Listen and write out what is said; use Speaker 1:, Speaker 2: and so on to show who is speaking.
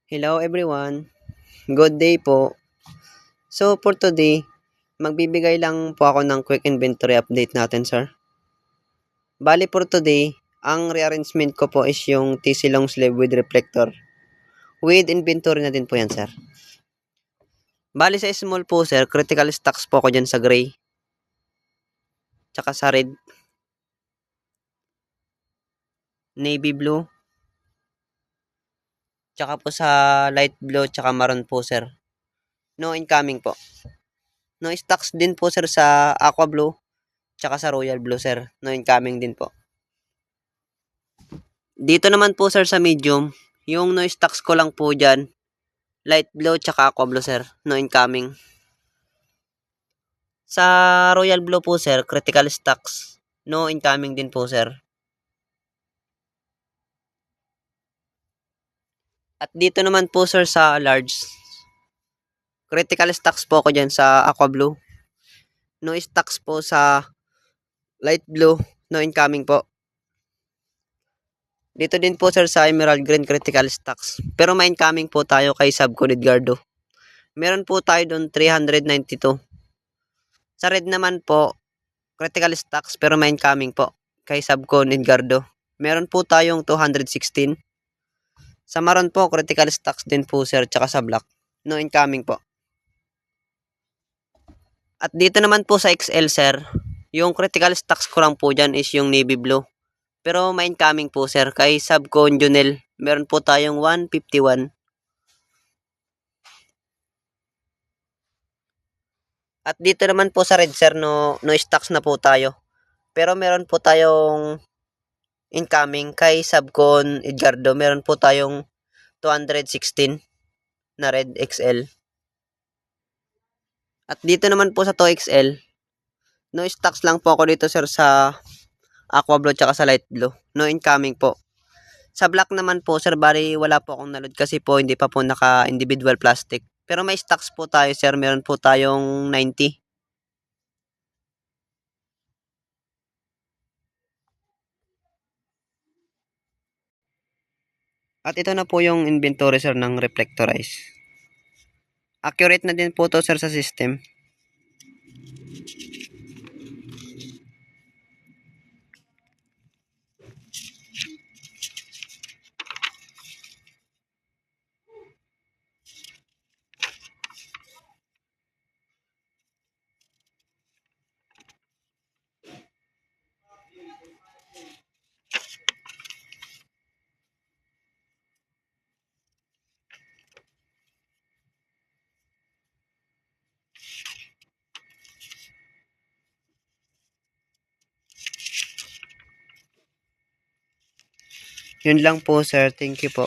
Speaker 1: Hello everyone. Good day po. So for today, magbibigay lang po ako ng quick inventory update natin, sir. Bali for today, ang rearrangement ko po is yung TC long sleeve with reflector. With inventory na din po yan, sir. Bali sa small po, sir, critical stocks po ako dyan sa gray. Tsaka sa red. Navy blue. Tsaka po sa light blue, tsaka maroon po, sir. No incoming po. No stocks din po, sir, sa aqua blue. Tsaka sa royal blue, sir. No incoming din po. Dito naman po, sir, sa medium, yung no stocks ko lang po dyan, light blue tsaka aqua blue, sir. No incoming. Sa royal blue po, sir, critical stocks. No incoming din po, sir. At dito naman po, sir, sa large, critical stocks po ako dyan sa aqua blue. No stocks po sa light blue. No incoming po. Dito din po, sir, sa emerald green critical stocks. Pero may incoming po tayo kay Sabco Edgardo. Meron po tayo doon 392. Sa red naman po, critical stocks pero may incoming po kay Sabcon Edgardo. Meron po tayong 216. Sa maroon po, critical stocks din po, sir, tsaka sa black. No incoming po. At dito naman po sa XL, sir, yung critical stocks ko lang po dyan is yung navy blue. Pero may incoming po, sir, kay Sabcon Junel. Meron po tayong 151. At dito naman po sa red, sir, no stocks na po tayo. Pero meron po tayong incoming kay Sabcon Edgardo. Meron po tayong 216 na red XL. At dito naman po sa 2XL, no stocks lang po ako dito, sir, sa aqua blue tsaka sa light blue. No incoming po. Sa black naman po, sir, bali wala po akong naload kasi po hindi pa po naka individual plastic. Pero may stocks po tayo, sir. Meron po tayong 90. At ito na po yung inventory, sir, ng reflectorize. Accurate na din po to, sir, sa system. Yun lang po, sir. Thank you po.